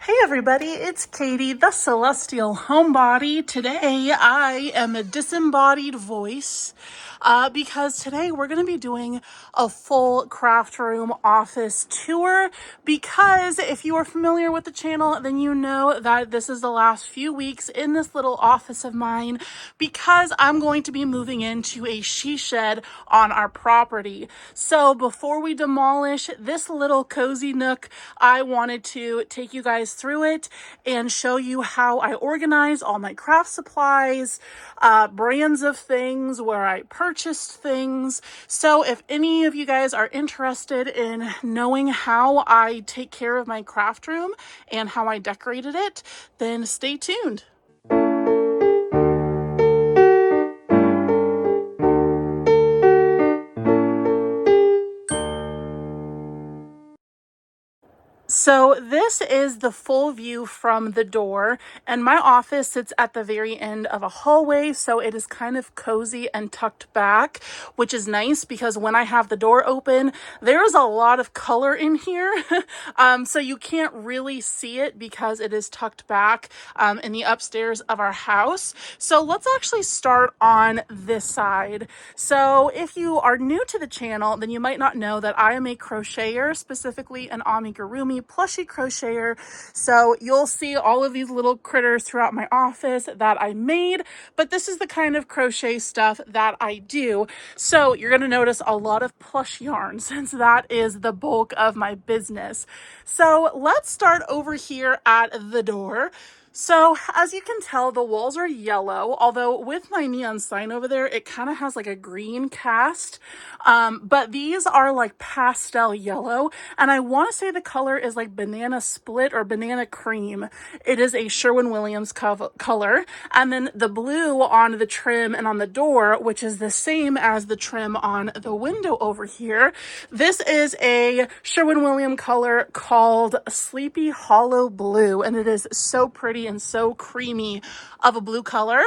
Hey everybody, it's Katie, the Celestial Homebody. Today I am a disembodied voice because today we're going to be doing a full craft room office tour, because if you are familiar with the channel, then you know that this is the last few weeks in this little office of mine, because I'm going to be moving into a she shed on our property. So before we demolish this little cozy nook, I wanted to take you guys through it and show you how I organize all my craft supplies, brands of things, where I purchased things. So if any of you guys are interested in knowing how I take care of my craft room and how I decorated it, then stay tuned. So this is the full view from the door, and my office sits at the very end of a hallway, so it is kind of cozy and tucked back, which is nice because when I have the door open, there's a lot of color in here. So you can't really see it because it is tucked back in the upstairs of our house. So let's actually start on this side. So if you are new to the channel, then you might not know that I am a crocheter, specifically an amigurumi plushie crocheter. So you'll see all of these little critters throughout my office that I made, but this is the kind of crochet stuff that I do. So you're going to notice a lot of plush yarn, since that is the bulk of my business. So let's start over here at the door. So as you can tell, the walls are yellow, although with my neon sign over there, it kind of has like a green cast. But these are like pastel yellow, and I want to say the color is like banana split or banana cream. It is a Sherwin-Williams color. And then the blue on the trim and on the door, which is the same as the trim on the window over here. This is a Sherwin-Williams color called Sleepy Hollow Blue, and it is so pretty and so creamy of a blue color.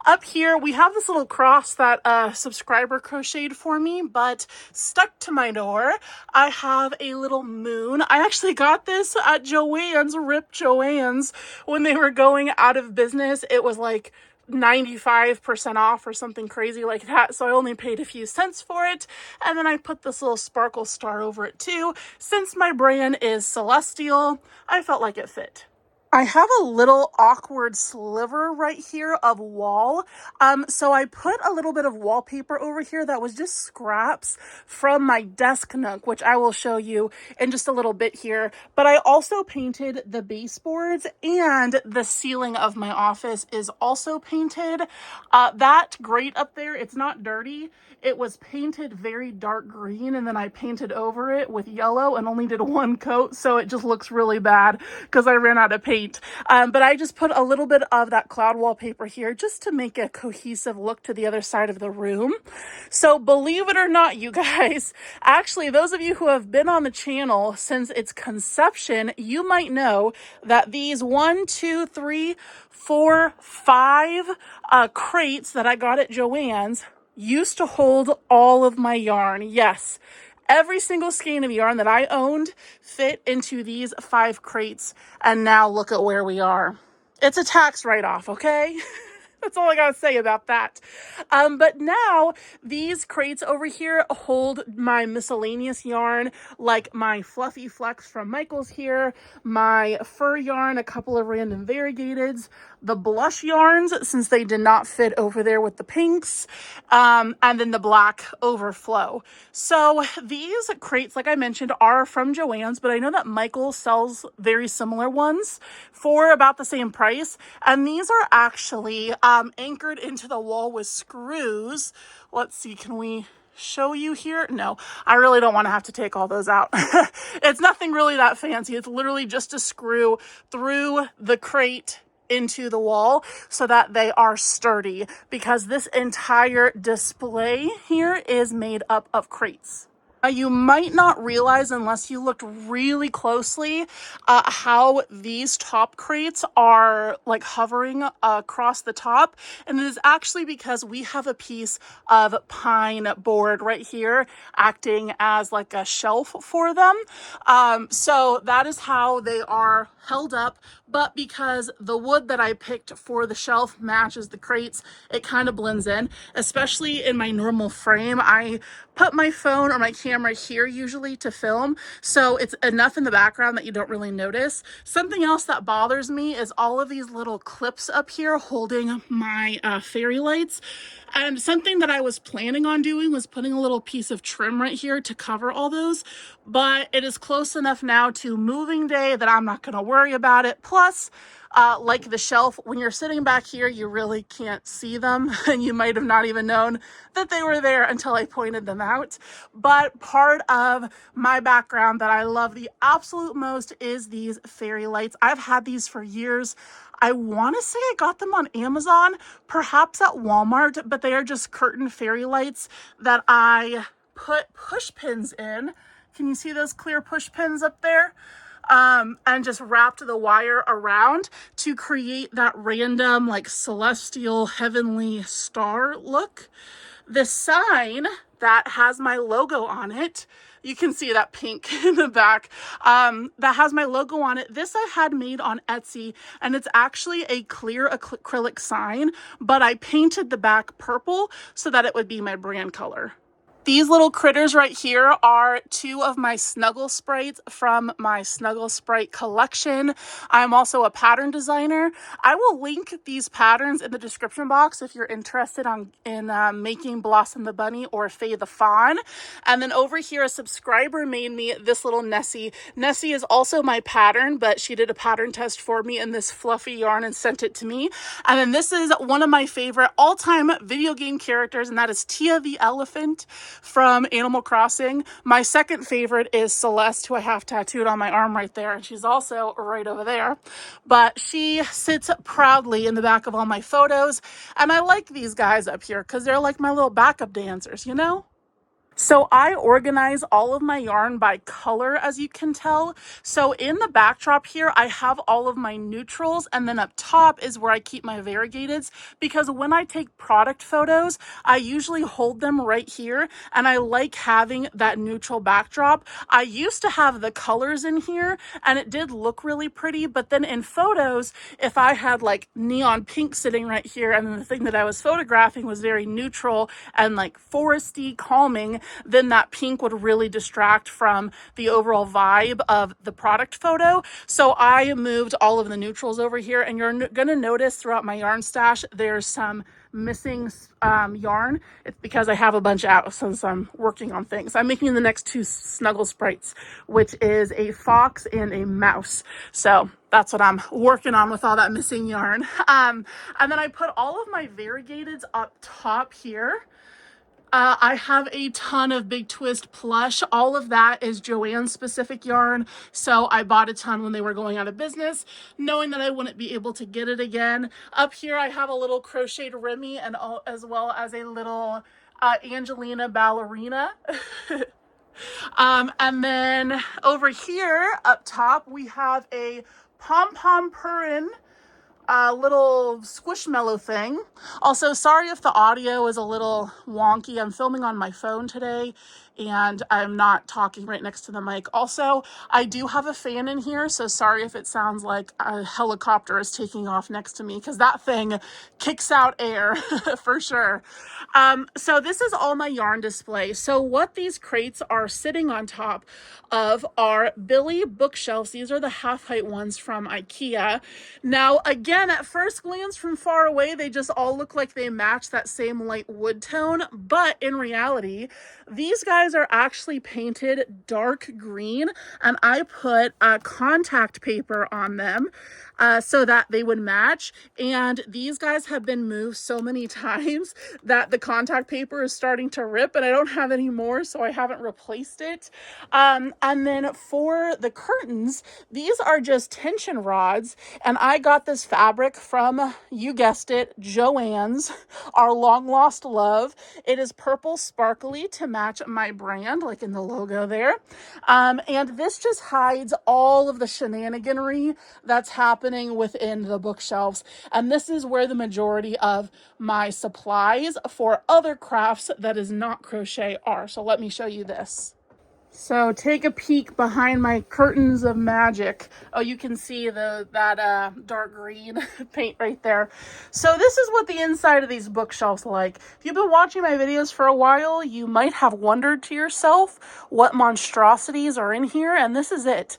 Up here we have this little cross that a subscriber crocheted for me, but stuck to my door, I have a little moon. I actually got this at Joann's, Rip Joann's, when they were going out of business. It was like 95% off or something crazy like that, so I only paid a few cents for it. And then I put this little sparkle star over it too. Since my brand is Celestial, I felt like it fit. I have a little awkward sliver right here of wall. So I put a little bit of wallpaper over here that was just scraps from my desk nook, which I will show you in just a little bit here. But I also painted the baseboards, and the ceiling of my office is also painted. That grate up there, it's not dirty. It was painted very dark green, and then I painted over it with yellow and only did one coat, so it just looks really bad because I ran out of paint. But I just put a little bit of that cloud wallpaper here just to make a cohesive look to the other side of the room. So believe it or not, you guys, actually, those of you who have been on the channel since its conception, you might know that these 1, 2, 3, 4, 5 crates that I got at Joann's used to hold all of my yarn. Yes, every single skein of yarn that I owned fit into these 5 crates, and now look at where we are. It's a tax write-off, okay? That's all I gotta say about that. But now these crates over here hold my miscellaneous yarn, like my fluffy flex from Michael's here, my fur yarn, a couple of random variegateds, the blush yarns, since they did not fit over there with the pinks, and then the black overflow. So these crates, like I mentioned, are from Joann's, but I know that Michael sells very similar ones for about the same price. And these are actually anchored into the wall with screws. Let's see, can we show you here? No, I really don't want to have to take all those out. It's nothing really that fancy. It's literally just a screw through the crate into the wall so that they are sturdy, because this entire display here is made up of crates. You might not realize unless you looked really closely how these top crates are like hovering across the top, and it is actually because we have a piece of pine board right here acting as like a shelf for them. So that is how they are held up, but because the wood that I picked for the shelf matches the crates, it kind of blends in, especially in my normal frame. I put my phone or my camera here usually to film, so it's enough in the background that you don't really notice. Something else that bothers me is all of these little clips up here holding my fairy lights. And something that I was planning on doing was putting a little piece of trim right here to cover all those, but it is close enough now to moving day that I'm not going to worry about it. Plus, like the shelf, when you're sitting back here, you really can't see them, and you might have not even known that they were there until I pointed them out. But part of my background that I love the absolute most is these fairy lights. I've had these for years. I want to say I got them on Amazon, perhaps at Walmart, but they are just curtain fairy lights that I put push pins in. Can you see those clear push pins up there? And just wrapped the wire around to create that random like celestial heavenly star look. The sign that has my logo on it, you can see that pink in the back, that has my logo on it. This I had made on Etsy, and it's actually a clear acrylic sign, but I painted the back purple so that it would be my brand color. These little critters right here are two of my Snuggle Sprites from my Snuggle Sprite collection. I'm also a pattern designer. I will link these patterns in the description box if you're interested in making Blossom the Bunny or Faye the Fawn. And then over here, a subscriber made me this little Nessie. Nessie is also my pattern, but she did a pattern test for me in this fluffy yarn and sent it to me. And then this is one of my favorite all-time video game characters, and that is Tia the Elephant from Animal Crossing. My second favorite is Celeste, who I have tattooed on my arm right there, and she's also right over there. But she sits proudly in the back of all my photos, and I like these guys up here because they're like my little backup dancers, you know? So I organize all of my yarn by color, as you can tell. So in the backdrop here, I have all of my neutrals, and then up top is where I keep my variegateds, because when I take product photos, I usually hold them right here, and I like having that neutral backdrop. I used to have the colors in here, and it did look really pretty, but then in photos, if I had like neon pink sitting right here, and then the thing that I was photographing was very neutral and like foresty, calming, then that pink would really distract from the overall vibe of the product photo. So I moved all of the neutrals over here, and you're going to notice throughout my yarn stash, there's some missing yarn. It's because I have a bunch out since I'm working on things. I'm making the next two Snuggle Sprites, which is a fox and a mouse. So that's what I'm working on with all that missing yarn. And then I put all of my variegateds up top here. I have a ton of Big Twist plush. All of that is Joann's specific yarn. So I bought a ton when they were going out of business, knowing that I wouldn't be able to get it again. Up here, I have a little crocheted Remy, and as well as a little Angelina ballerina. And then over here up top, we have a pom-pom purrin, little squishmallow thing. Also, sorry if the audio is a little wonky. I'm filming on my phone today, and I'm not talking right next to the mic. Also, I do have a fan in here, so sorry if it sounds like a helicopter is taking off next to me, because that thing kicks out air for sure. So this is all my yarn display. So what these crates are sitting on top of are Billy bookshelves. These are the half-height ones from IKEA. Now, again, at first glance from far away, they just all look like they match that same light wood tone, but in reality, these guys are actually painted dark green, and I put contact paper on them. so that they would match. And these guys have been moved so many times that the contact paper is starting to rip, and I don't have any more, so I haven't replaced it. And then for the curtains, these are just tension rods, and I got this fabric from, you guessed it, Joann's, our long lost love. It is purple sparkly to match my brand, like in the logo there. And this just hides all of the shenaniganery that's happening within the bookshelves. And this is where the majority of my supplies for other crafts that is not crochet are. So let me show you this. So take a peek behind my curtains of magic. Oh, you can see that dark green paint right there. So this is what the inside of these bookshelves like. If you've been watching my videos for a while, you might have wondered to yourself what monstrosities are in here, and this is it.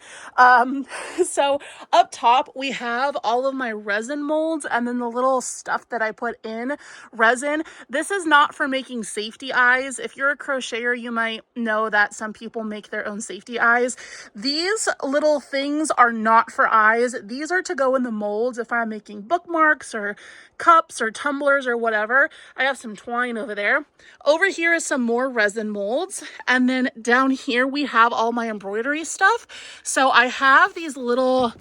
So up top, we have all of my resin molds and then the little stuff that I put in resin. This is not for making safety eyes. If you're a crocheter, you might know that some people make their own safety eyes. These little things are not for eyes. These are to go in the molds if I'm making bookmarks or cups or tumblers or whatever. I have some twine over there. Over here is some more resin molds. And then down here we have all my embroidery stuff. So I have these little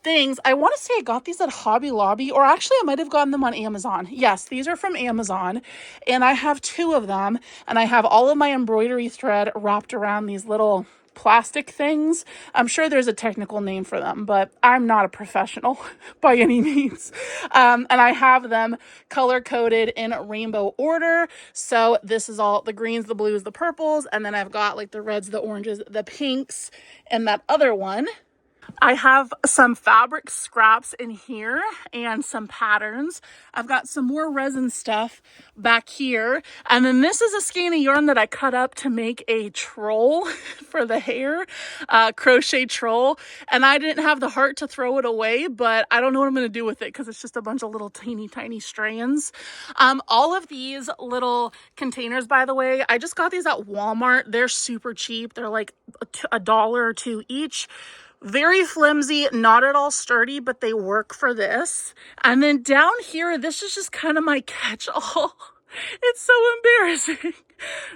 things. I want to say I got these at Hobby Lobby, or actually I might have gotten them on Amazon. Yes, these are from Amazon, and I have 2 of them, and I have all of my embroidery thread wrapped around these little plastic things. I'm sure there's a technical name for them, but I'm not a professional by any means. And I have them color coded in rainbow order. So this is all the greens, the blues, the purples, and then I've got like the reds, the oranges, the pinks, and that other one. I have some fabric scraps in here and some patterns. I've got some more resin stuff back here. And then this is a skein of yarn that I cut up to make a troll for the hair, crochet troll. And I didn't have the heart to throw it away, but I don't know what I'm going to do with it because it's just a bunch of little teeny tiny strands. All of these little containers, by the way, I just got these at Walmart. They're super cheap. They're like $1 or $2 each. Very flimsy, not at all sturdy, but they work for this. And then down here, this is just kind of my catch-all. It's so embarrassing.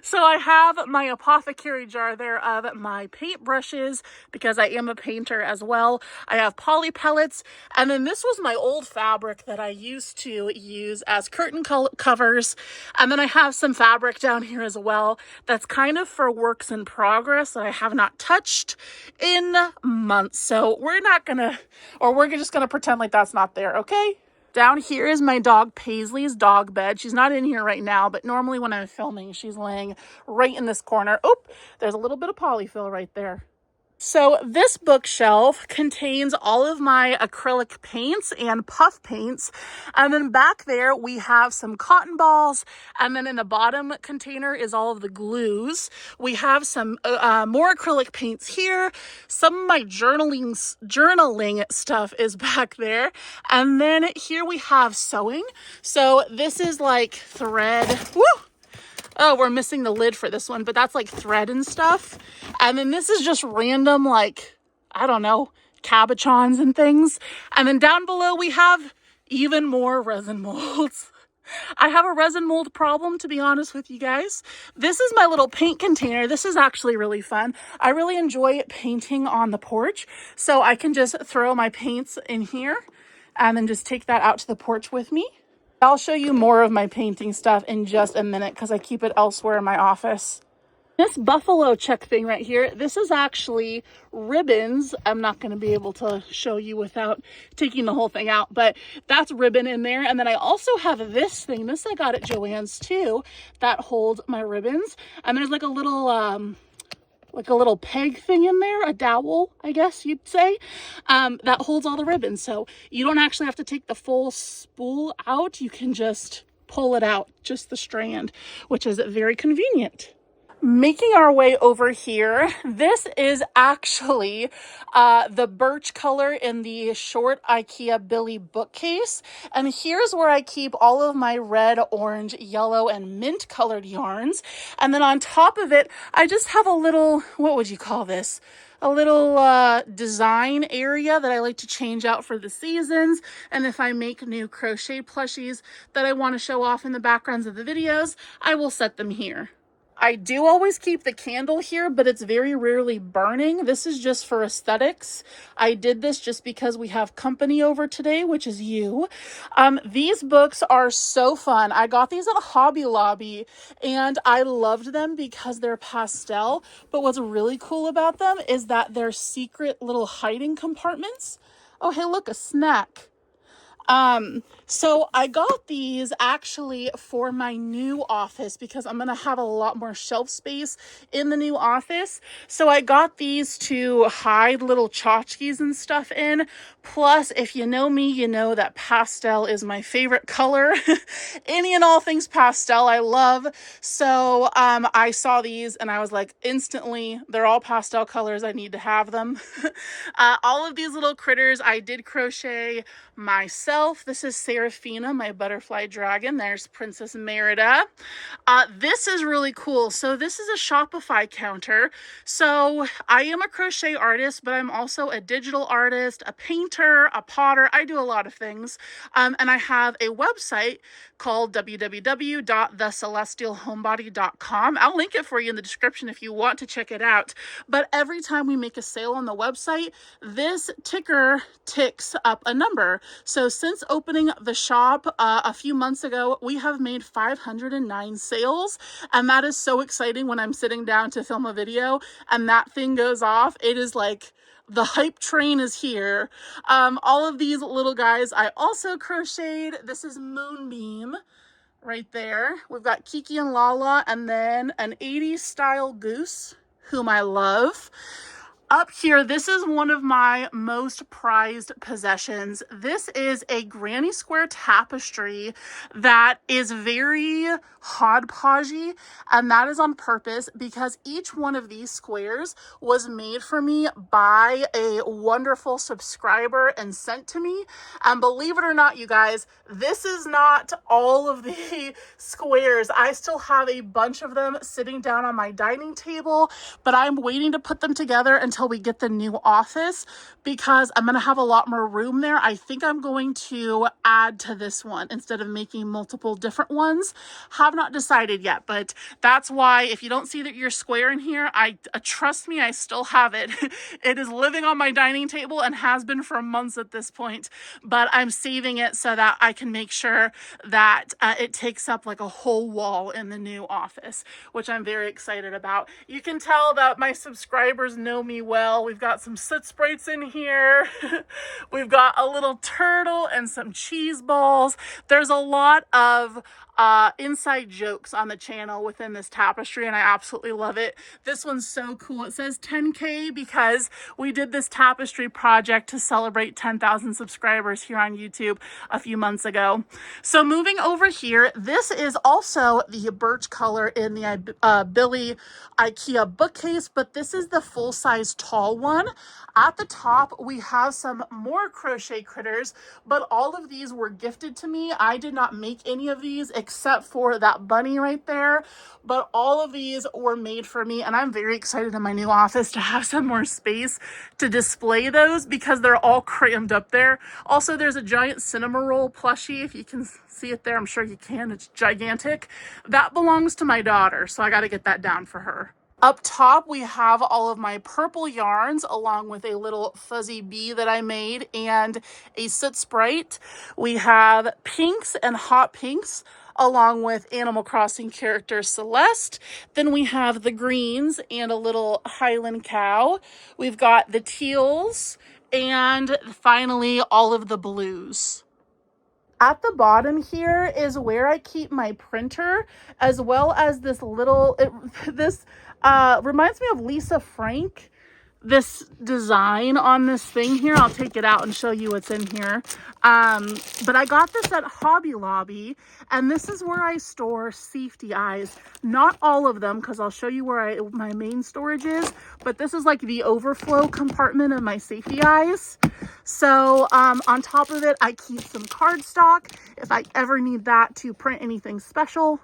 So I have my apothecary jar there of my paint brushes because I am a painter as well. I have poly pellets, and then this was my old fabric that I used to use as curtain covers. And then I have some fabric down here as well that's kind of for works in progress that I have not touched in months. So we're just gonna pretend like that's not there, okay? Down here is my dog Paisley's dog bed. She's not in here right now, but normally when I'm filming, she's laying right in this corner. Oh, there's a little bit of polyfill right there. So this bookshelf contains all of my acrylic paints and puff paints. And then back there we have some cotton balls. And then in the bottom container is all of the glues. We have some more acrylic paints here. Some of my journaling stuff is back there. And then here we have sewing. So this is like thread. Woo! Oh, we're missing the lid for this one, but that's like thread and stuff. And then this is just random, like, I don't know, cabochons and things. And then down below we have even more resin molds. I have a resin mold problem, to be honest with you guys. This is my little paint container. This is actually really fun. I really enjoy painting on the porch. So I can just throw my paints in here and then just take that out to the porch with me. I'll show you more of my painting stuff in just a minute because I keep it elsewhere in my office. This buffalo check thing right here, this is actually ribbons. I'm not going to be able to show you without taking the whole thing out, but that's ribbon in there. And then I also have this thing. This I got at Joann's too, that holds my ribbons. And there's like a little peg thing in there, a dowel, I guess you'd say, that holds all the ribbons. So you don't actually have to take the full spool out. You can just pull it out, just the strand, which is very convenient. Making our way over here, this is actually the birch color in the short IKEA Billy bookcase. And here's where I keep all of my red, orange, yellow, and mint colored yarns. And then on top of it, I just have a little, what would you call this? a little design area that I like to change out for the seasons. And if I make new crochet plushies that I want to show off in the backgrounds of the videos, I will set them here. I do always keep the candle here, but it's very rarely burning. This is just for aesthetics. I did this just because we have company over today, which is you. These books are so fun. I got these at Hobby Lobby and I loved them because they're pastel. But what's really cool about them is that they're secret little hiding compartments. Oh, hey, look, a snack. So I got these actually for my new office because I'm going to have a lot more shelf space in the new office. So I got these to hide little tchotchkes and stuff in. Plus, if you know me, you know that pastel is my favorite color. Any and all things pastel I love. So, I saw these and I was like, instantly, they're all pastel colors. I need to have them. All of these little critters I did crochet myself. This is Serafina, my butterfly dragon. There's Princess Merida. This is really cool. So this is a Shopify counter. So I am a crochet artist, but I'm also a digital artist, a painter, a potter. I do a lot of things. And I have a website called www.thecelestialhomebody.com. I'll link it for you in the description if you want to check it out. But every time we make a sale on the website, this ticker ticks up a number. So since opening the shop a few months ago, we have made 509 sales. And that is so exciting when I'm sitting down to film a video and that thing goes off. It is like the hype train is here. All of these little guys I also crocheted. This is Moonbeam right there. We've got Kiki and Lala and then an 80s style goose, whom I love. Up here, this is one of my most prized possessions. This is a granny square tapestry that is very hodgepodgey, and that is on purpose because each one of these squares was made for me by a wonderful subscriber and sent to me. And believe it or not, you guys, this is not all of the squares. I still have a bunch of them sitting down on my dining table, but I'm waiting to put them together until we get the new office because I'm going to have a lot more room there. I think I'm going to add to this one instead of making multiple different ones. Have not decided yet, but that's why if you don't see that you're square in here, trust me, I still have it. It is living on my dining table and has been for months at this point, but I'm saving it so that I can make sure that it takes up like a whole wall in the new office, which I'm very excited about. You can tell that my subscribers know me well. We've got some soot sprites in here. We've got a little turtle and some cheese balls. There's a lot of inside jokes on the channel within this tapestry, and I absolutely love it. This one's so cool. It says 10K because we did this tapestry project to celebrate 10,000 subscribers here on YouTube a few months ago. So moving over here, this is also the birch color in the Billy IKEA bookcase, but this is the full-size tall one. At the top, we have some more crochet critters, but all of these were gifted to me. I did not make any of these except for that bunny right there, but all of these were made for me, and I'm very excited in my new office to have some more space to display those because they're all crammed up there. Also, there's a giant cinema roll plushie. If you can see it there, I'm sure you can. It's gigantic. That belongs to my daughter, so I got to get that down for her. Up top, we have all of my purple yarns along with a little fuzzy bee that I made and a soot sprite. We have pinks and hot pinks along with Animal Crossing character Celeste. Then we have the greens and a little Highland cow. We've got the teals and finally all of the blues. At the bottom here is where I keep my printer, as well as this little, this reminds me of Lisa Frank, this design on this thing here. I'll take it out and show you what's in here. But I got this at Hobby Lobby, and this is where I store safety eyes. Not all of them, because I'll show you where my main storage is, but this is like the overflow compartment of my safety eyes. So on top of it, I keep some cardstock if I ever need that to print anything special.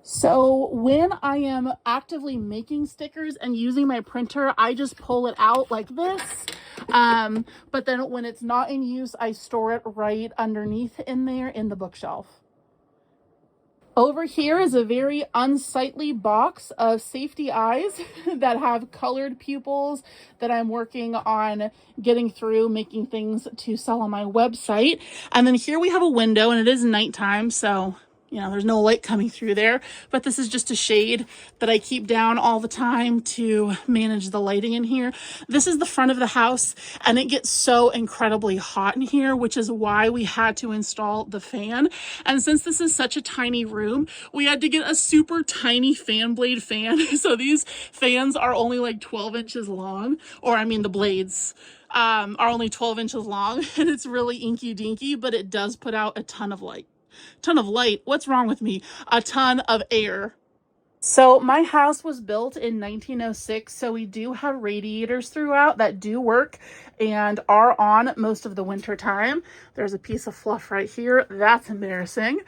So when I am actively making stickers and using my printer, I just pull it out like this. But then when it's not in use, I store it right underneath in there in the bookshelf. Over here is a very unsightly box of safety eyes that have colored pupils that I'm working on getting through, making things to sell on my website. And then here we have a window, and it is nighttime, so there's no light coming through there, but this is just a shade that I keep down all the time to manage the lighting in here. This is the front of the house, and it gets so incredibly hot in here, which is why we had to install the fan. And since this is such a tiny room, we had to get a super tiny fan blade fan. So these fans are only like 12 inches long, or I mean the blades are only 12 inches long, and it's really inky dinky, but it does put out a ton of light. What's wrong with me? A ton of air. So my house was built in 1906, so we do have radiators throughout that do work and are on most of the winter time. There's a piece of fluff right here. That's embarrassing.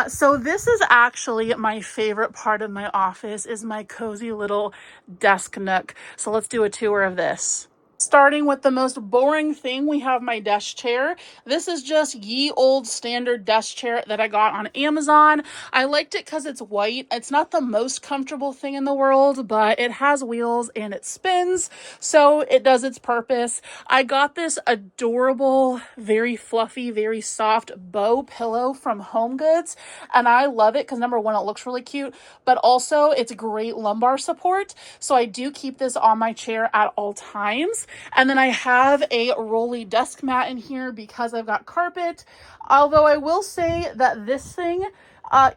So this is actually my favorite part of my office, is my cozy little desk nook. So let's do a tour of this. Starting with the most boring thing, we have my desk chair. This is just ye old standard desk chair that I got on Amazon. I liked it because it's white. It's not the most comfortable thing in the world, but it has wheels and it spins, so it does its purpose. I got this adorable, very fluffy, very soft bow pillow from HomeGoods, and I love it because number one, it looks really cute, but also it's great lumbar support. So I do keep this on my chair at all times. And then I have a rolly desk mat in here because I've got carpet. Although I will say that this thing,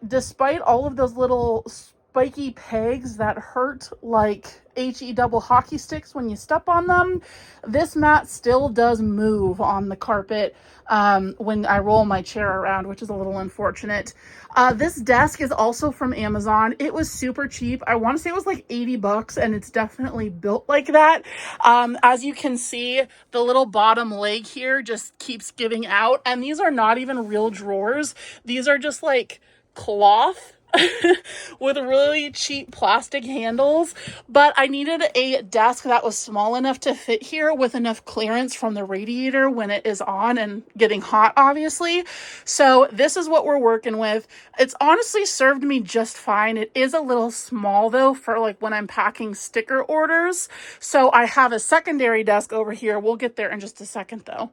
despite all of those little spiky pegs that hurt like HE double hockey sticks when you step on them, this mat still does move on the carpet when I roll my chair around, which is a little unfortunate. This desk is also from Amazon. It was super cheap. I want to say it was like 80 bucks, and it's definitely built like that. As you can see, the little bottom leg here just keeps giving out, and these are not even real drawers. These are just like cloth with really cheap plastic handles, but I needed a desk that was small enough to fit here with enough clearance from the radiator when it is on and getting hot, obviously. So this is what we're working with. It's honestly served me just fine. It is a little small though for like when I'm packing sticker orders. So I have a secondary desk over here. We'll get there in just a second though.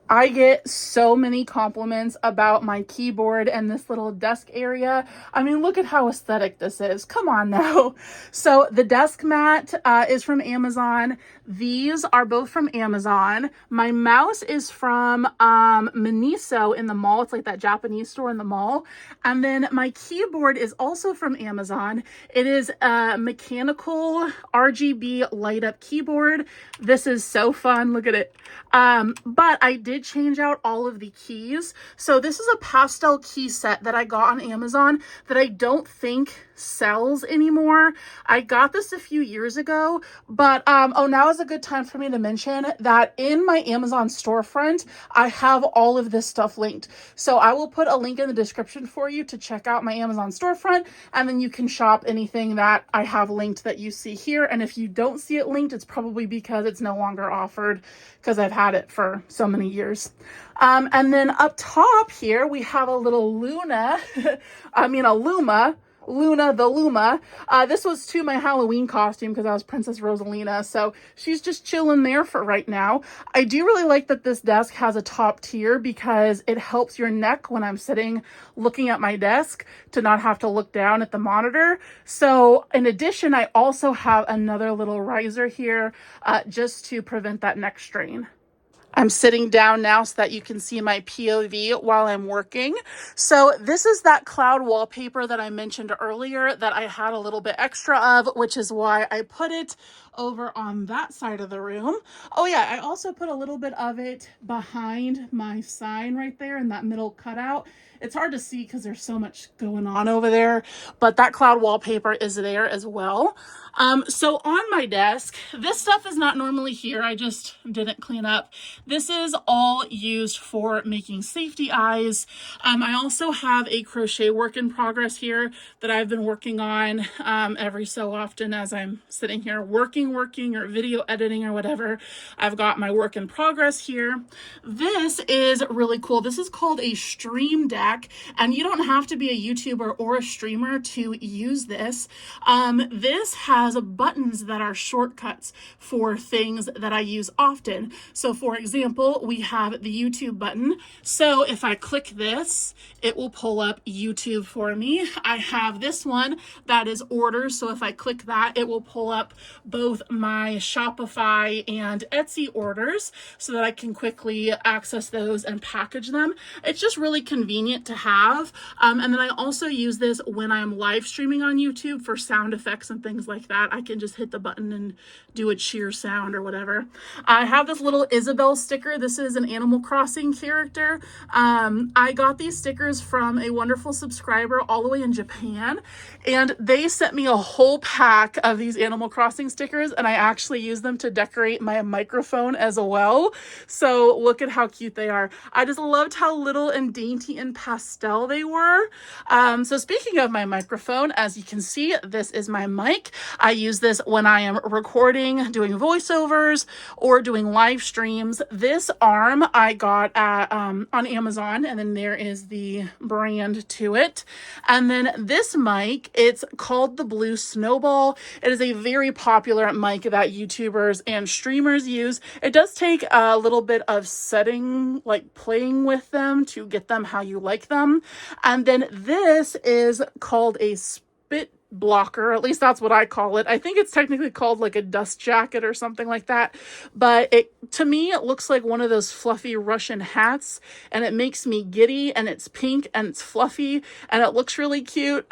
I get so many compliments about my keyboard and this little desk area. I mean, look at how aesthetic this is. Come on now. So the desk mat is from Amazon. These are both from Amazon. My mouse is from Miniso in the mall. It's like that Japanese store in the mall. And then my keyboard is also from Amazon. It is a mechanical RGB light up keyboard. This is so fun. Look at it. But I did change out all of the keys. So this is a pastel key set that I got on Amazon that I don't think sells anymore. I got this a few years ago, but now is a good time for me to mention that in my Amazon storefront, I have all of this stuff linked. So I will put a link in the description for you to check out my Amazon storefront, and then you can shop anything that I have linked that you see here. And if you don't see it linked, it's probably because it's no longer offered, because I've had it for so many years. And then up top here, we have a little Luna, Luna the Luma. This was to my Halloween costume because I was Princess Rosalina, so she's just chilling there for right now. I do really like that this desk has a top tier because it helps your neck when I'm sitting looking at my desk to not have to look down at the monitor. So in addition, I also have another little riser here just to prevent that neck strain. I'm sitting down now so that you can see my POV while I'm working. So this is that cloud wallpaper that I mentioned earlier that I had a little bit extra of, which is why I put it over on that side of the room. Oh yeah, I also put a little bit of it behind my sign right there in that middle cutout. It's hard to see because there's so much going on over there, but that cloud wallpaper is there as well. So on my desk, this stuff is not normally here. I just didn't clean up. This is all used for making safety eyes. I also have a crochet work in progress here that I've been working on every so often as I'm sitting here working, or video editing or whatever. I've got my work in progress here. This is really cool. This is called a stream deck, and you don't have to be a YouTuber or a streamer to use this. This has buttons that are shortcuts for things that I use often. So for example, we have the YouTube button. So if I click this, it will pull up YouTube for me. I have this one that is orders. So if I click that, it will pull up both my Shopify and Etsy orders so that I can quickly access those and package them. It's just really convenient to have. And then I also use this when I'm live streaming on YouTube for sound effects and things like that. I can just hit the button and do a cheer sound or whatever. I have this little Isabel sticker. This is an Animal Crossing character. I got these stickers from a wonderful subscriber all the way in Japan, and they sent me a whole pack of these Animal Crossing stickers, and I actually use them to decorate my microphone as well. So look at how cute they are. I just loved how little and dainty and pastel they were. So speaking of my microphone, as you can see, this is my mic. I use this when I am recording, doing voiceovers, or doing live streams. This arm I got at, on Amazon, and then there is the brand to it. And then this mic, it's called the Blue Snowball. It is a very popular mic that YouTubers and streamers use. It does take a little bit of setting, like playing with them to get them how you like them. And then this is called a spit blocker, at least that's what I call it. I think it's technically called like a dust jacket or something like that, but to me it looks like one of those fluffy Russian hats, and it makes me giddy, and it's pink and it's fluffy and it looks really cute.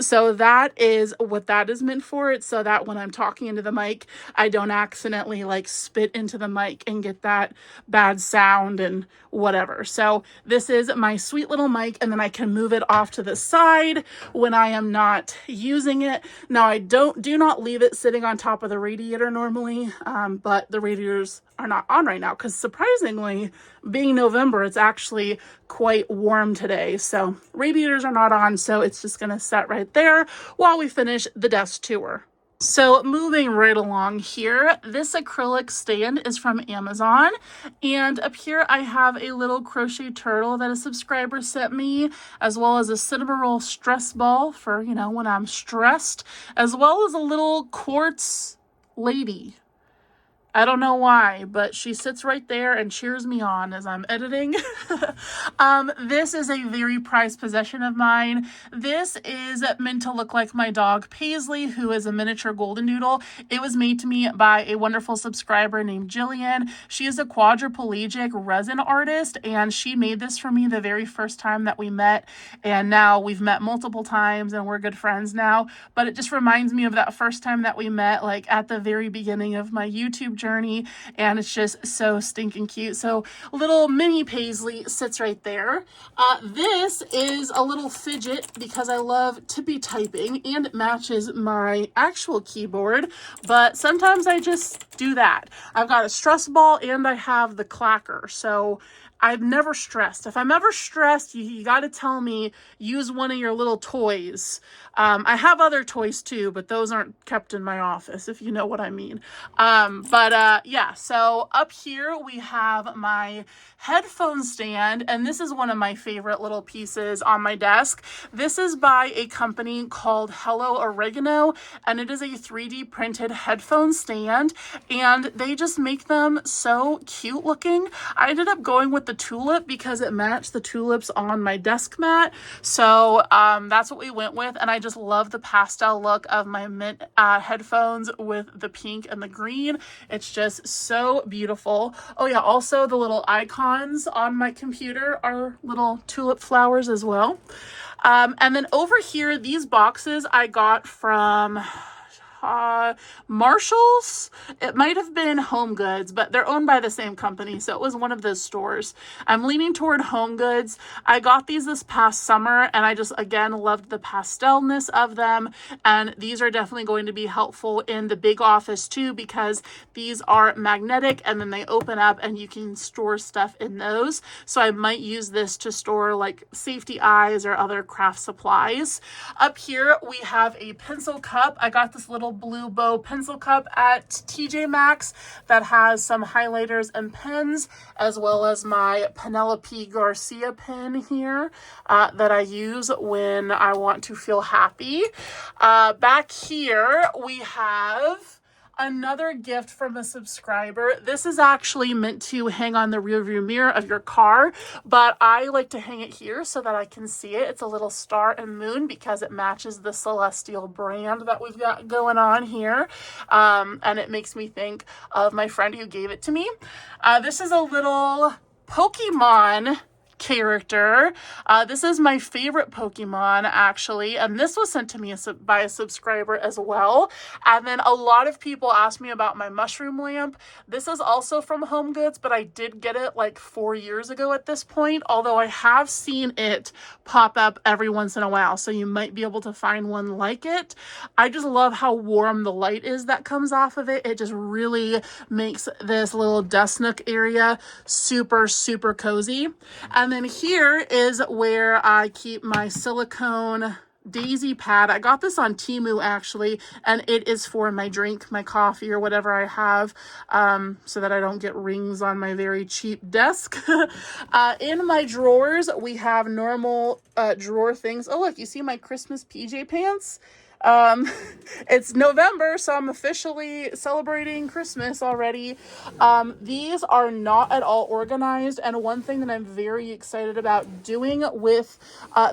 So that is what that is meant for. It's so that when I'm talking into the mic, I don't accidentally like spit into the mic and get that bad sound and whatever. So this is my sweet little mic, and then I can move it off to the side when I am not using it. Now I do not leave it sitting on top of the radiator normally, but the radiators are not on right now because surprisingly, being November, it's actually quite warm today. So radiators are not on, so it's just gonna set right there while we finish the desk tour. So moving right along here, this acrylic stand is from Amazon, and up here I have a little crochet turtle that a subscriber sent me, as well as a cinnamon roll stress ball for, you know, when I'm stressed, as well as a little quartz lady. I don't know why, but she sits right there and cheers me on as I'm editing. This is a very prized possession of mine. This is meant to look like my dog Paisley, who is a miniature golden doodle. It was made to me by a wonderful subscriber named Jillian. She is a quadriplegic resin artist, and she made this for me the very first time that we met, and now we've met multiple times and we're good friends now. But it just reminds me of that first time that we met, like at the very beginning of my YouTube journey, and it's just so stinking cute. So little mini Paisley sits right there. This is a little fidget because I love to be typing, and it matches my actual keyboard, but sometimes I just do that. I've got a stress ball and I have the clacker, so I've never stressed. If I'm ever stressed, you got to tell me, use one of your little toys. I have other toys too, but those aren't kept in my office, if you know what I mean. Yeah, so up here we have my headphone stand, and this is one of my favorite little pieces on my desk. This is by a company called Hello Oregano, and it is a 3D printed headphone stand, and they just make them so cute looking. I ended up going with the tulip because it matched the tulips on my desk mat, so that's what we went with, and I just love the pastel look of my mint headphones with the pink and the green. It's just so beautiful. Oh yeah, also the little icons on my computer are little tulip flowers as well. And then over here, these boxes I got from Marshalls. It might have been Home Goods, but they're owned by the same company, so it was one of those stores. I'm leaning toward Home Goods. I got these this past summer, and I just, again, loved the pastelness of them, and these are definitely going to be helpful in the big office too, because these are magnetic, and then they open up, and you can store stuff in those. So I might use this to store like safety eyes or other craft supplies. Up here, we have a pencil cup. I got this little blue bow pencil cup at TJ Maxx that has some highlighters and pens, as well as my Penelope Garcia pen here that I use when I want to feel happy. Back here, we have another gift from a subscriber. This is actually meant to hang on the rearview mirror of your car, but I like to hang it here so that I can see it. It's a little star and moon because it matches the Celestial brand that we've got going on here. And it makes me think of my friend who gave it to me. This is a little Pokemon character. This is my favorite Pokemon, actually, and this was sent to me by a subscriber as well. And then a lot of people asked me about my mushroom lamp. This is also from Home Goods, but I did get it like 4 years ago at this point, although I have seen it pop up every once in a while, so you might be able to find one like it. I just love how warm the light is that comes off of it. It just really makes this little desk nook area super, super cozy. And then here is where I keep my silicone daisy pad. I got this on Temu actually, and it is for my drink, my coffee, or whatever I have, so that I don't get rings on my very cheap desk. In my drawers, we have normal drawer things. Oh, look, you see my Christmas PJ pants? It's November, so I'm officially celebrating Christmas already. These are not at all organized, and one thing that I'm very excited about doing with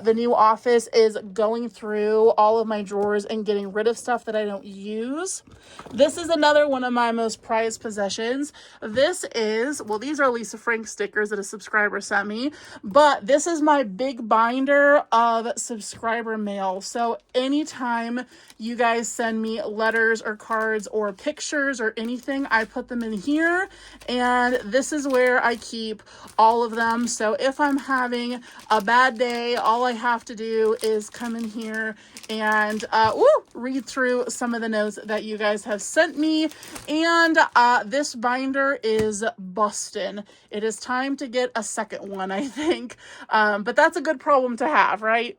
the new office is going through all of my drawers and getting rid of stuff that I don't use. This is another one of my most prized possessions. This is, well, these are Lisa Frank stickers that a subscriber sent me, but this is my big binder of subscriber mail. So anytime you guys send me letters or cards or pictures or anything, I put them in here, and this is where I keep all of them. So if I'm having a bad day, all I have to do is come in here and read through some of the notes that you guys have sent me. And this binder is bustin'. It is time to get a second one, I think, but that's a good problem to have, right?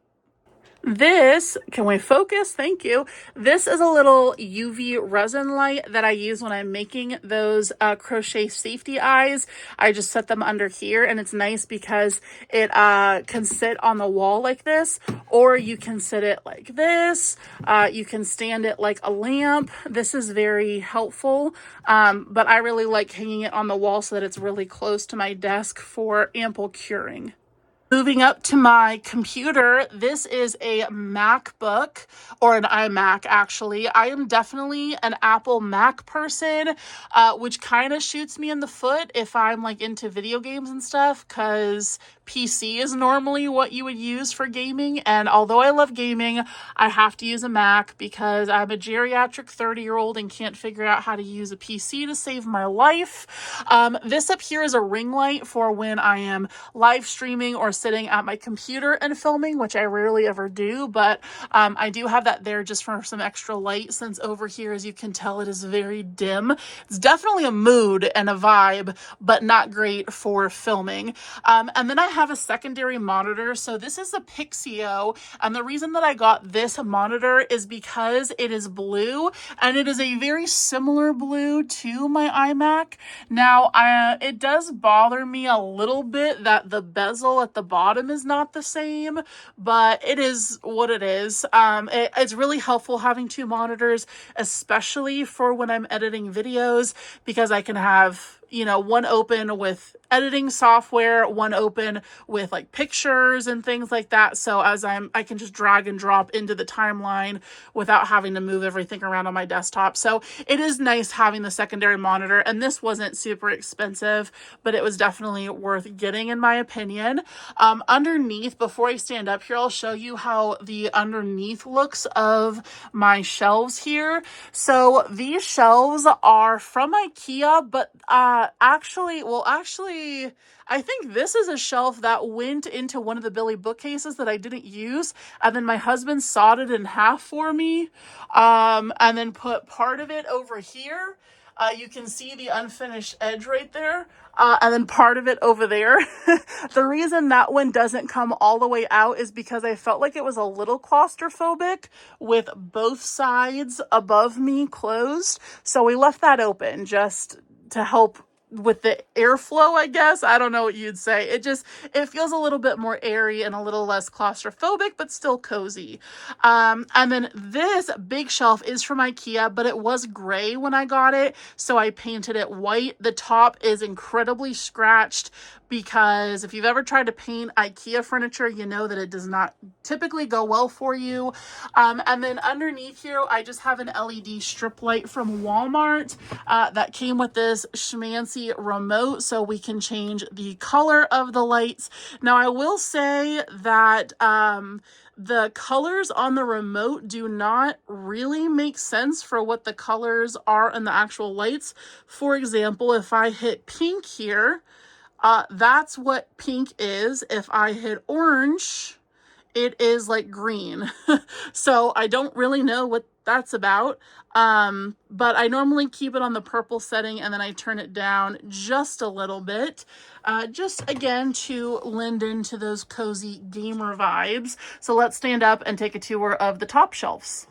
This, can we focus? Thank you. This is a little UV resin light that I use when I'm making those crochet safety eyes. I just set them under here, and it's nice because it can sit on the wall like this, or you can sit it like this. You can stand it like a lamp. This is very helpful, but I really like hanging it on the wall so that it's really close to my desk for ample curing. Moving up to my computer, this is a MacBook, or an iMac actually. I am definitely an Apple Mac person, which kind of shoots me in the foot if I'm like into video games and stuff, because PC is normally what you would use for gaming, and although I love gaming, I have to use a Mac because I'm a geriatric 30-year-old and can't figure out how to use a PC to save my life. This up here is a ring light for when I am live streaming or sitting at my computer and filming, which I rarely ever do, but I do have that there just for some extra light, since over here, as you can tell, it is very dim. It's definitely a mood and a vibe, but not great for filming. And then I have a secondary monitor. So this is a Pixio, and the reason that I got this monitor is because it is blue, and it is a very similar blue to my iMac. Now, it does bother me a little bit that the bezel at the bottom is not the same, but it is what it is. It's really helpful having two monitors, especially for when I'm editing videos, because I can have you know, one open with editing software, one open with like pictures and things like that. So as I can just drag and drop into the timeline without having to move everything around on my desktop. So it is nice having the secondary monitor, and this wasn't super expensive, but it was definitely worth getting in my opinion. Underneath, before I stand up here, I'll show you how the underneath looks of my shelves here. So these shelves are from IKEA, but actually, I think this is a shelf that went into one of the Billy bookcases that I didn't use, and then my husband sawed it in half for me, and then put part of it over here. You can see the unfinished edge right there, and then part of it over there. The reason that one doesn't come all the way out is because I felt like it was a little claustrophobic with both sides above me closed. So we left that open just to help with the airflow, I guess. I don't know what you'd say. It feels a little bit more airy and a little less claustrophobic, but still cozy. And then this big shelf is from IKEA, but it was gray when I got it, so I painted it white. The top is incredibly scratched because if you've ever tried to paint IKEA furniture, you know that it does not typically go well for you. And then underneath here, I just have an LED strip light from Walmart that came with this schmancy remote, so we can change the color of the lights. Now, I will say that the colors on the remote do not really make sense for what the colors are in the actual lights. For example, if I hit pink here, that's what pink is. If I hit orange, it is like green. So I don't really know what that's about. But I normally keep it on the purple setting, and then I turn it down just a little bit, just again to lend into those cozy gamer vibes. So let's stand up and take a tour of the top shelves.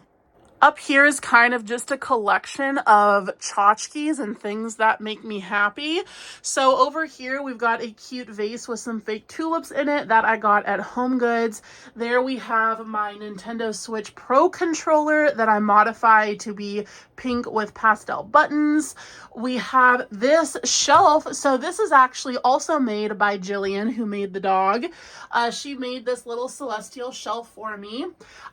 Up here is kind of just a collection of tchotchkes and things that make me happy. So over here, we've got a cute vase with some fake tulips in it that I got at Home Goods. There we have my Nintendo Switch Pro controller that I modified to be pink with pastel buttons. We have this shelf. So this is actually also made by Jillian, who made the dog. She made this little celestial shelf for me.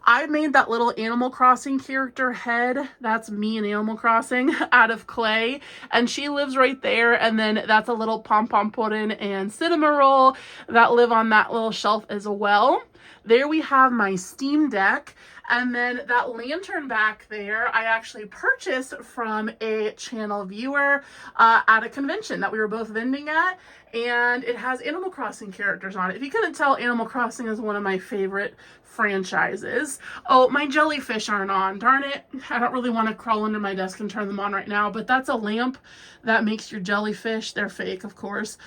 I made that little Animal Crossing character head. That's me in Animal Crossing out of clay. And she lives right there. And then that's a little pom-pom pudding and cinnamon roll that live on that little shelf as well. There we have my Steam Deck. And then that lantern back there, I actually purchased from a channel viewer at a convention that we were both vending at. And it has Animal Crossing characters on it. If you couldn't tell, Animal Crossing is one of my favorite franchises. Oh, my jellyfish aren't on. Darn it. I don't really want to crawl under my desk and turn them on right now, but that's a lamp that makes your jellyfish, they're fake of course,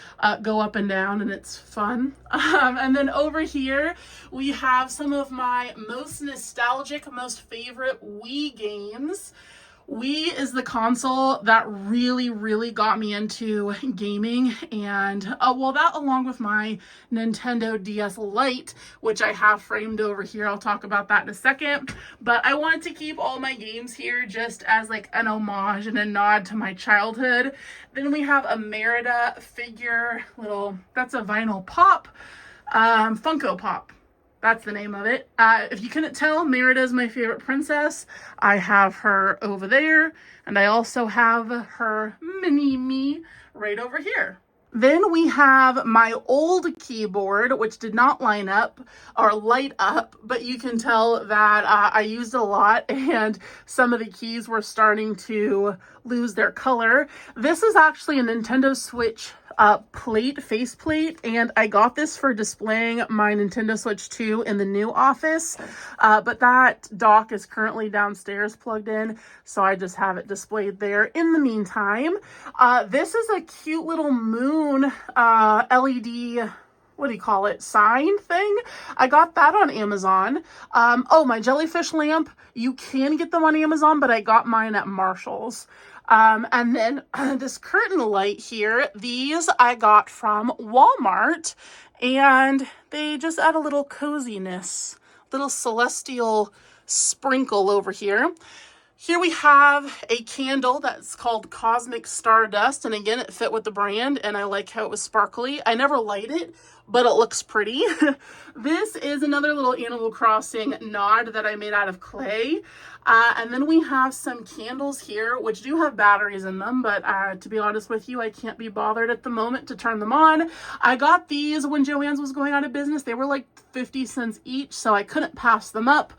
go up and down, and it's fun. And then over here, we have some of my most nostalgic, most favorite Wii games. Wii is the console that really got me into gaming, and well, that along with my Nintendo DS Lite, which I have framed over here. I'll talk about that in a second, but I wanted to keep all my games here just as like an homage and a nod to my childhood. Then we have a Merida figure, that's a vinyl pop, Funko Pop. That's the name of it. If you couldn't tell, Merida is my favorite princess. I have her over there, and I also have her mini me right over here. Then we have my old keyboard, which did not line up or light up, but you can tell that I used a lot and some of the keys were starting to lose their color. This is actually a Nintendo Switch faceplate, and I got this for displaying my Nintendo Switch 2 in the new office, but that dock is currently downstairs plugged in, so I just have it displayed there in the meantime. This is a cute little moon LED, what do you call it, sign thing. I got that on Amazon. Oh, my jellyfish lamp, you can get them on Amazon, but I got mine at Marshall's. And then this curtain light here, these I got from Walmart, and they just add a little coziness, little celestial sprinkle over here. Here we have a candle that's called Cosmic Stardust, and again, it fit with the brand, and I like how it was sparkly. I never light it, but it looks pretty. This is another little Animal Crossing nod that I made out of clay. And then we have some candles here, which do have batteries in them, but to be honest with you, I can't be bothered at the moment to turn them on. I got these when Joann's was going out of business. They were like 50 cents each, so I couldn't pass them up.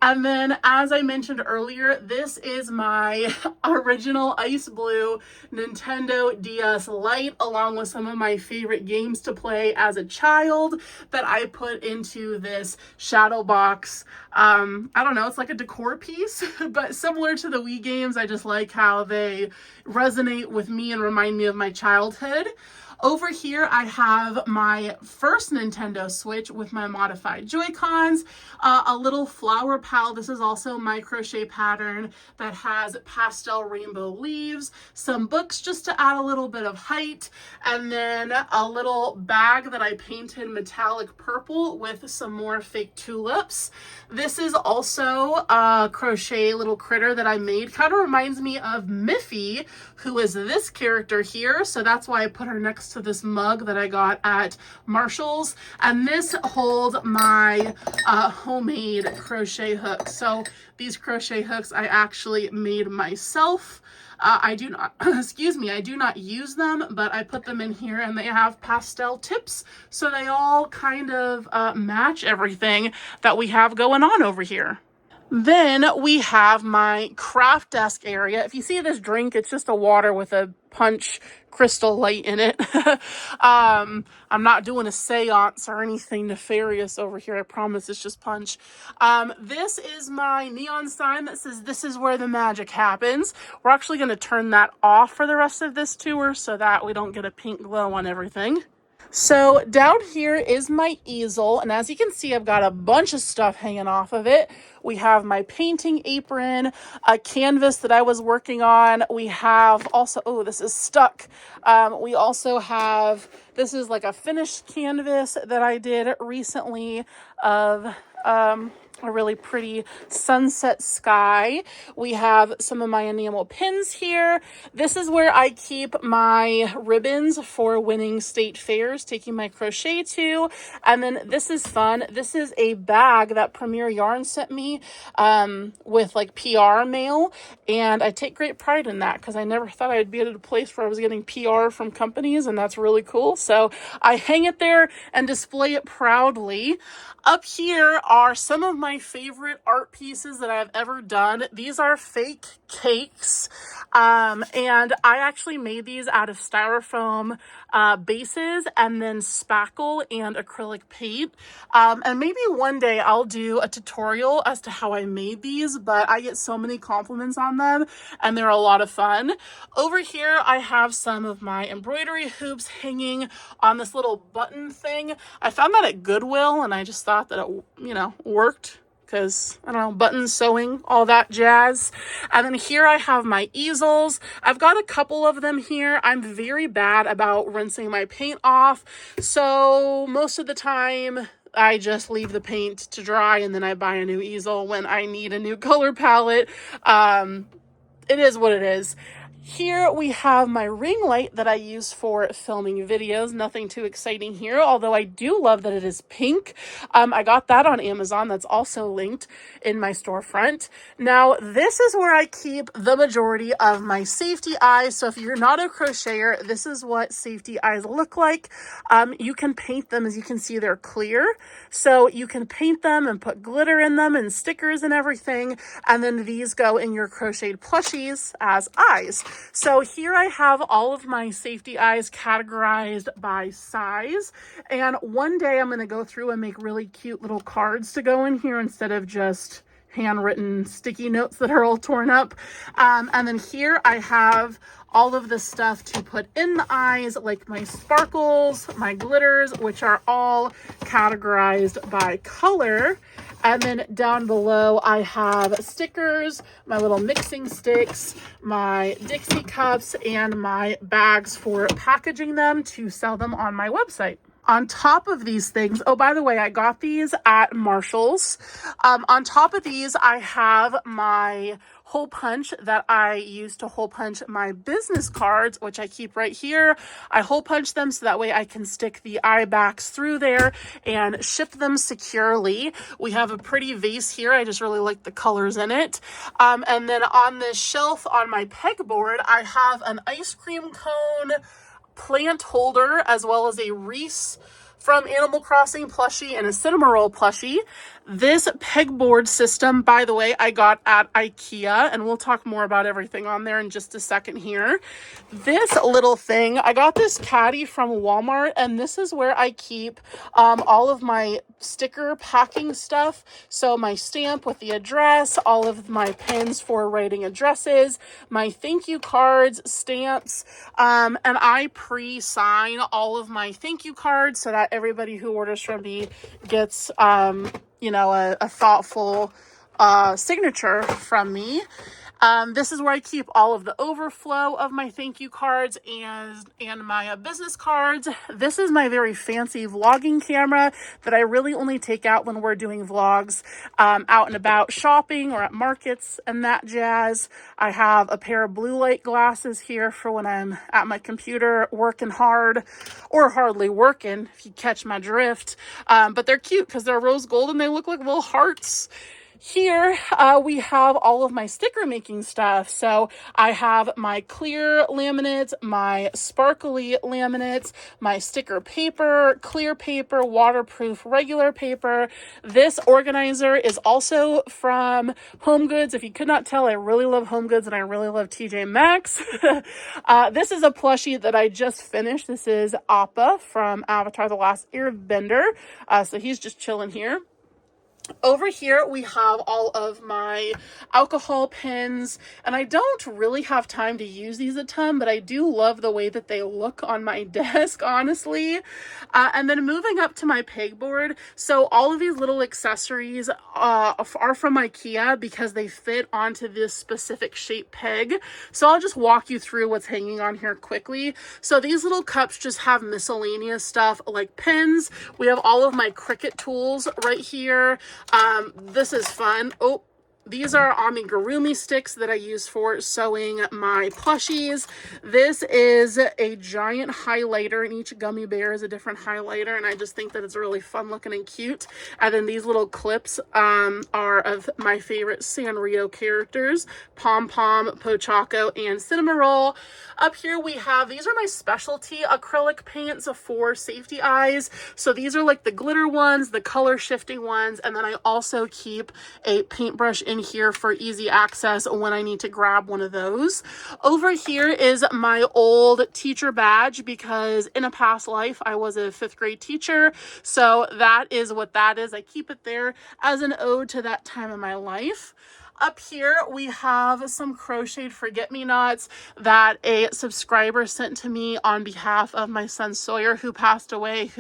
And then, as I mentioned earlier, this is my original ice blue Nintendo DS Lite, along with some of my favorite games to play as a child that I put into this shadow box. I don't know, it's like a decor piece, but similar to the Wii games, I just like how they resonate with me and remind me of my childhood. Over here, I have my first Nintendo Switch with my modified Joy-Cons, a little flower pal. This is also my crochet pattern that has pastel rainbow leaves, some books just to add a little bit of height, and then a little bag that I painted metallic purple with some more fake tulips. This is also a crochet little critter that I made. Kind of reminds me of Miffy, who is this character here, so that's why I put her next to this mug that I got at Marshall's. And this holds my homemade crochet hooks. So these crochet hooks I actually made myself. I do not, excuse me, I do not use them, but I put them in here and they have pastel tips, so they all kind of match everything that we have going on over here. Then we have my craft desk area. If you see this drink, it's just a water with a punch crystal light in it. I'm not doing a seance or anything nefarious over here. I promise it's just punch. This is my neon sign that says this is where the magic happens. We're actually going to turn that off for the rest of this tour so that we don't get a pink glow on everything. So down here is my easel, and as you can see, I've got a bunch of stuff hanging off of it. We have my painting apron, a canvas that I was working on. We have also, oh, this is stuck. We also have, this is like a finished canvas that I did recently of a really pretty sunset sky. We have some of my enamel pins here. This is where I keep my ribbons for winning state fairs, taking my crochet to. And then this is fun. This is a bag that Premier Yarn sent me with like PR mail. And I take great pride in that because I never thought I'd be at a place where I was getting PR from companies, and that's really cool. So I hang it there and display it proudly. Up here are some of my favorite art pieces that I've ever done. These are fake cakes, and I actually made these out of styrofoam bases and then spackle and acrylic paint. And maybe one day I'll do a tutorial as to how I made these, but I get so many compliments on them and they're a lot of fun. Over here, I have some of my embroidery hoops hanging on this little button thing. I found that at Goodwill and I just thought that it, you know, worked. Because, I don't know, buttons, sewing, all that jazz. And then here I have my easels. I've got a couple of them here. I'm very bad about rinsing my paint off. So most of the time, I just leave the paint to dry and then I buy a new easel when I need a new color palette. It is what it is. Here we have my ring light that I use for filming videos. Nothing too exciting here, although I do love that it is pink. I got that on Amazon. That's also linked in my storefront. Now, this is where I keep the majority of my safety eyes. So if you're not a crocheter, this is what safety eyes look like. You can paint them. As you can see, they're clear. So you can paint them and put glitter in them and stickers and everything. And then these go in your crocheted plushies as eyes. So here I have all of my safety eyes categorized by size. And one day I'm going to go through and make really cute little cards to go in here instead of just handwritten sticky notes that are all torn up. And then here I have all of the stuff to put in the eyes, like my sparkles, my glitters, which are all categorized by color. And then down below, I have stickers, my little mixing sticks, my Dixie cups, and my bags for packaging them to sell them on my website. On top of these things, oh, by the way, I got these at Marshall's. On top of these, I have my hole punch that I use to hole punch my business cards, which I keep right here. I hole punch them so that way I can stick the eye backs through there and ship them securely. We have a pretty vase here. I just really like the colors in it. And then on this shelf on my pegboard, I have an ice cream cone plant holder, as well as a Reese from Animal Crossing plushie and a Cinnamoroll plushie. This pegboard system, by the way, I got at IKEA, and we'll talk more about everything on there in just a second here. This little thing, I got this caddy from Walmart, and this is where I keep all of my sticker packing stuff. So my stamp with the address, all of my pins for writing addresses, my thank you cards, stamps, and I pre-sign all of my thank you cards so that everybody who orders from me gets a thoughtful signature from me. This is where I keep all of the overflow of my thank you cards and my business cards. This is my very fancy vlogging camera that I really only take out when we're doing vlogs out and about shopping or at markets and that jazz. I have a pair of blue light glasses here for when I'm at my computer working hard or hardly working, if you catch my drift. But they're cute because they're rose gold and they look like little hearts. Here we have all of my sticker making stuff. So I have my clear laminates, my sparkly laminates, my sticker paper, clear paper, waterproof regular paper. This organizer is also from Home Goods. If you could not tell, I really love Home Goods and I really love TJ Maxx. This is a plushie that I just finished. This is Appa from Avatar: The Last Airbender. So he's just chilling here. Over here, we have all of my alcohol pens, and I don't really have time to use these a ton, but I do love the way that they look on my desk, honestly. And then moving up to my pegboard, so all of these little accessories are from IKEA because they fit onto this specific shape peg. So I'll just walk you through what's hanging on here quickly. So these little cups just have miscellaneous stuff like pens. We have all of my Cricut tools right here. This is fun. Oh, these are amigurumi sticks that I use for sewing my plushies. This is a giant highlighter, and each gummy bear is a different highlighter, and I just think that it's really fun looking and cute. And then these little clips are of my favorite Sanrio characters, Pom Pom, Pochaco, and Cinnamoroll. Up here we have, these are my specialty acrylic paints for safety eyes. So these are like the glitter ones, the color shifting ones, and then I also keep a paintbrush in here for easy access when I need to grab one of those. Over here is my old teacher badge because in a past life I was a 5th grade teacher. So that is what that is. I keep it there as an ode to that time in my life. Up here, we have some crocheted forget-me-nots that a subscriber sent to me on behalf of my son Sawyer, who passed away,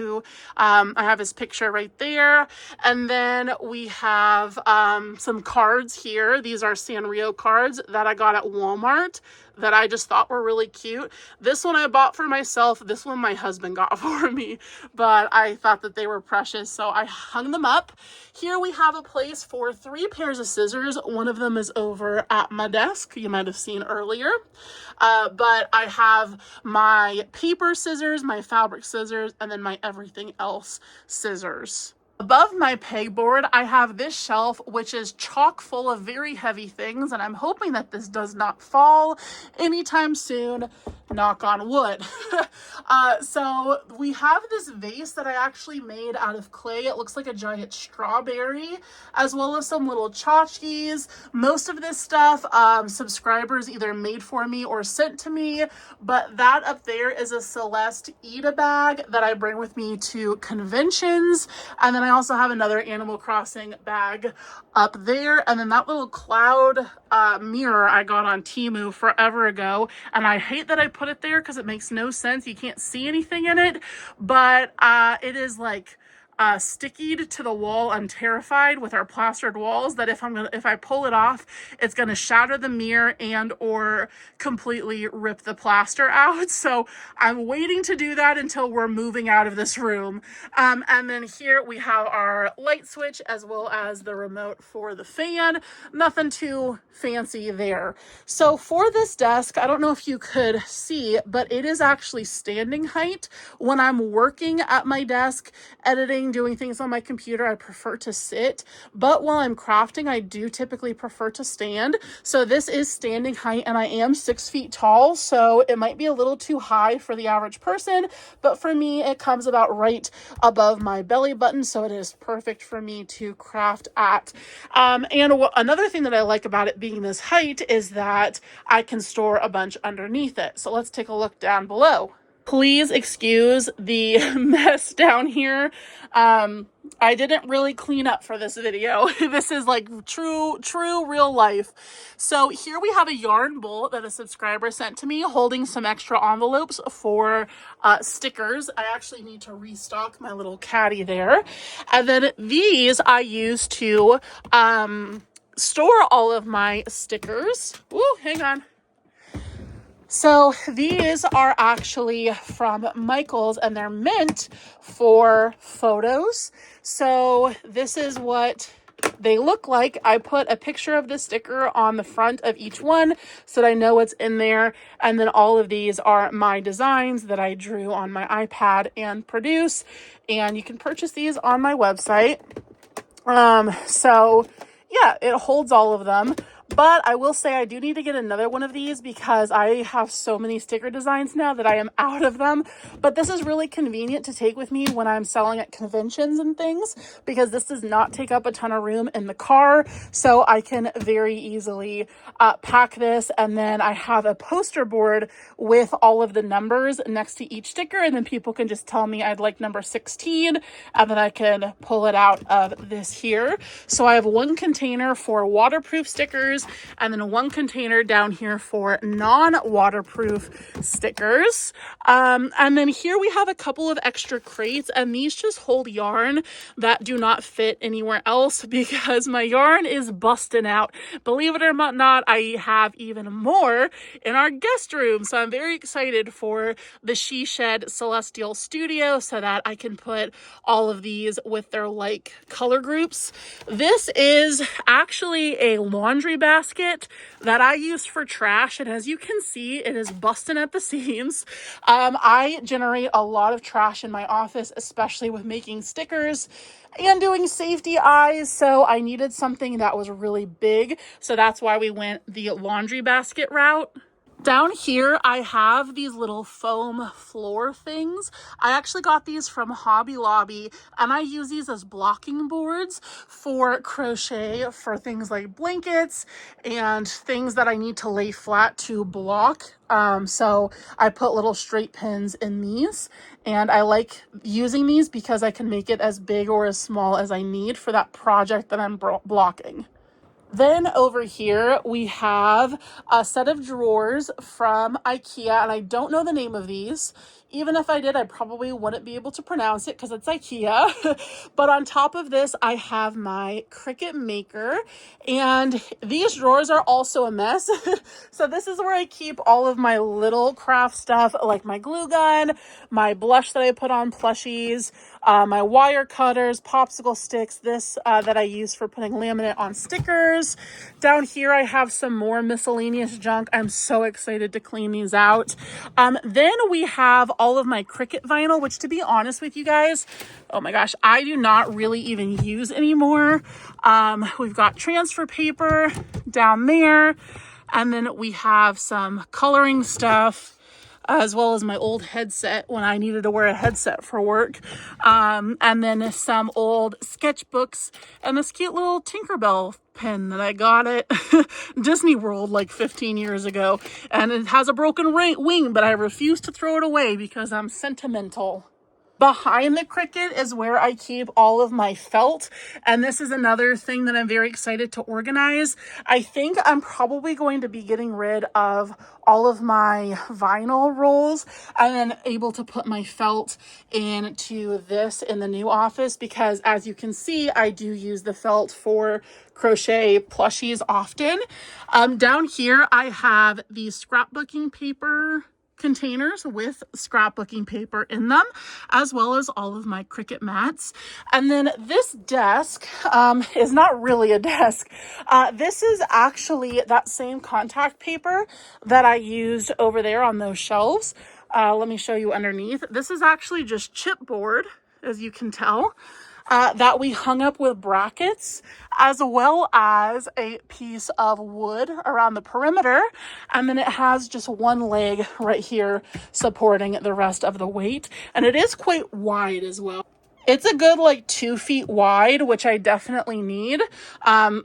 I have his picture right there. And then we have some cards here. These are Sanrio cards that I got at Walmart that I just thought were really cute. This one I bought for myself. This one my husband got for me, but I thought that they were precious, so I hung them up. Here we have a place for 3 pairs of scissors. One of them is over at my desk. You might have seen earlier. But I have my paper scissors, my fabric scissors, and then my everything else scissors. Above my pegboard, I have this shelf, which is chock full of very heavy things, and I'm hoping that this does not fall anytime soon. Knock on wood. So we have this vase that I actually made out of clay. It looks like a giant strawberry, as well as some little tchotchkes. Most of this stuff, subscribers either made for me or sent to me, but that up there is a Celeste Eda bag that I bring with me to conventions. And then I also have another Animal Crossing bag up there. And then that little cloud mirror I got on Temu forever ago. And I hate that I put it there because it makes no sense. You can't see anything in it, but it is like stickied to the wall. I'm terrified with our plastered walls that if I pull it off, it's gonna shatter the mirror and or completely rip the plaster out. So I'm waiting to do that until we're moving out of this room. And then here we have our light switch as well as the remote for the fan. Nothing too fancy there. So for this desk, I don't know if you could see, but it is actually standing height. When I'm working at my desk, editing, doing things on my computer, I prefer to sit. But while I'm crafting, I do typically prefer to stand. So this is standing height, and I am 6 feet tall. So it might be a little too high for the average person, but for me, it comes about right above my belly button. So it is perfect for me to craft at. Another thing that I like about it being this height is that I can store a bunch underneath it. So let's take a look down below. Please excuse the mess down here. I didn't really clean up for this video. This is like true real life. So here we have a yarn bowl that a subscriber sent to me holding some extra envelopes for stickers. I actually need to restock my little caddy there. And then these I use to store all of my stickers. Ooh, hang on. So these are actually from Michaels, and they're meant for photos. So this is what they look like. I put a picture of the sticker on the front of each one so that I know what's in there. And then all of these are my designs that I drew on my iPad and produce. And you can purchase these on my website. So yeah, it holds all of them. But I will say I do need to get another one of these because I have so many sticker designs now that I am out of them. But this is really convenient to take with me when I'm selling at conventions and things, because this does not take up a ton of room in the car. So I can very easily pack this. And then I have a poster board with all of the numbers next to each sticker. And then people can just tell me I'd like number 16. And then I can pull it out of this here. So I have one container for waterproof stickers, and then one container down here for non-waterproof stickers. And then here we have a couple of extra crates, and these just hold yarn that do not fit anywhere else because my yarn is busting out. Believe it or not, I have even more in our guest room. So I'm very excited for the She Shed Celestial Studio so that I can put all of these with their like color groups. This is actually a laundry basket that I use for trash, and as you can see, it is busting at the seams. I generate a lot of trash in my office, especially with making stickers and doing safety eyes, so I needed something that was really big, so that's why we went the laundry basket route. Down here, I have these little foam floor things. I actually got these from Hobby Lobby, and I use these as blocking boards for crochet for things like blankets and things that I need to lay flat to block. So I put little straight pins in these, and I like using these because I can make it as big or as small as I need for that project that I'm blocking. Then over here, we have a set of drawers from IKEA, and I don't know the name of these. Even if I did, I probably wouldn't be able to pronounce it because it's IKEA. But on top of this, I have my Cricut maker, and these drawers are also a mess. So this is where I keep all of my little craft stuff, like my glue gun, my blush that I put on plushies, my wire cutters, popsicle sticks, this that I use for putting laminate on stickers. Down here, I have some more miscellaneous junk. I'm so excited to clean these out. Then we have all of my Cricut vinyl, which, to be honest with you guys, oh my gosh, I do not really even use anymore. We've got transfer paper down there, and then we have some coloring stuff, as well as my old headset when I needed to wear a headset for work. And then some old sketchbooks and this cute little Tinkerbell pen that I got at Disney World like 15 years ago. And it has a broken wing, but I refuse to throw it away because I'm sentimental. Behind the Cricut is where I keep all of my felt, and this is another thing that I'm very excited to organize. I think I'm probably going to be getting rid of all of my vinyl rolls and then able to put my felt into this in the new office, because as you can see, I do use the felt for crochet plushies often. Down here I have the scrapbooking paper containers with scrapbooking paper in them, as well as all of my Cricut mats. And then this desk is not really a desk. This is actually that same contact paper that I used over there on those shelves. Let me show you underneath. This is actually just chipboard, as you can tell. That we hung up with brackets, as well as a piece of wood around the perimeter. And then it has just one leg right here supporting the rest of the weight. And it is quite wide as well. It's a good like 2 feet wide, which I definitely need,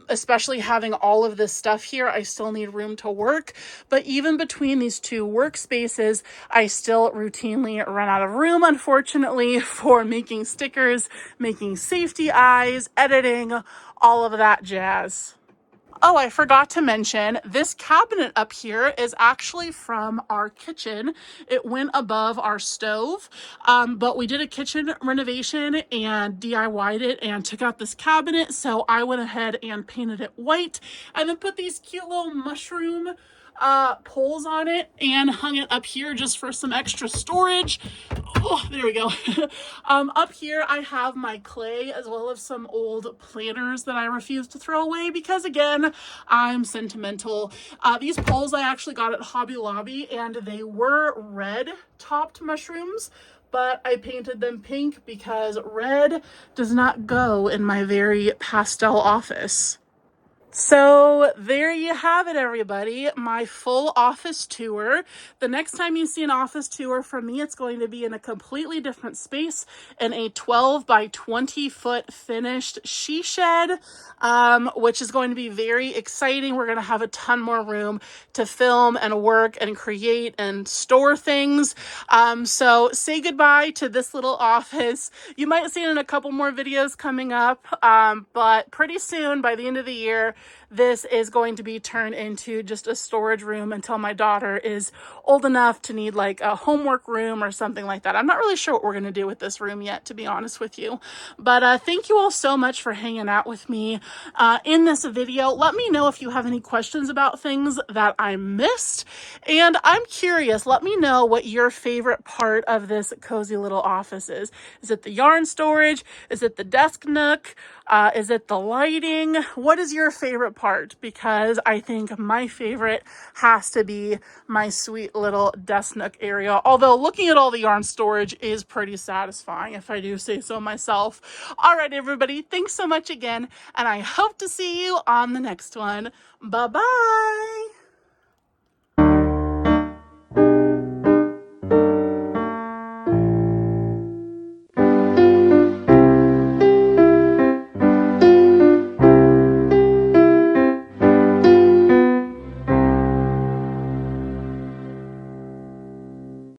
especially having all of this stuff here. I still need room to work, but even between these two workspaces, I still routinely run out of room, unfortunately, for making stickers, making safety eyes, editing, all of that jazz. Oh, I forgot to mention, this cabinet up here is actually from our kitchen. It went above our stove, but we did a kitchen renovation and DIY'd it and took out this cabinet. So I went ahead and painted it white and then put these cute little mushroom poles on it and hung it up here just for some extra storage. Oh, there we go. Up here I have my clay as well as some old planners that I refuse to throw away because, again, I'm sentimental. These poles I actually got at Hobby Lobby, and they were red topped mushrooms, but I painted them pink because red does not go in my very pastel office. So there you have it, everybody. My full office tour. The next time you see an office tour from me, it's going to be in a completely different space in a 12 by 20 foot finished she shed, which is going to be very exciting. We're going to have a ton more room to film and work and create and store things. So say goodbye to this little office. You might see it in a couple more videos coming up, but pretty soon, by the end of the year, this is going to be turned into just a storage room until my daughter is old enough to need like a homework room or something like that. I'm not really sure what we're going to do with this room yet, to be honest with you. But thank you all so much for hanging out with me in this video. Let me know if you have any questions about things that I missed. And I'm curious, let me know what your favorite part of this cozy little office is. Is it the yarn storage? Is it the desk nook? Is it the lighting? What is your favorite part? Because I think my favorite has to be my sweet little desk nook area. Although looking at all the yarn storage is pretty satisfying, if I do say so myself. All right, everybody, thanks so much again, and I hope to see you on the next one. Bye-bye.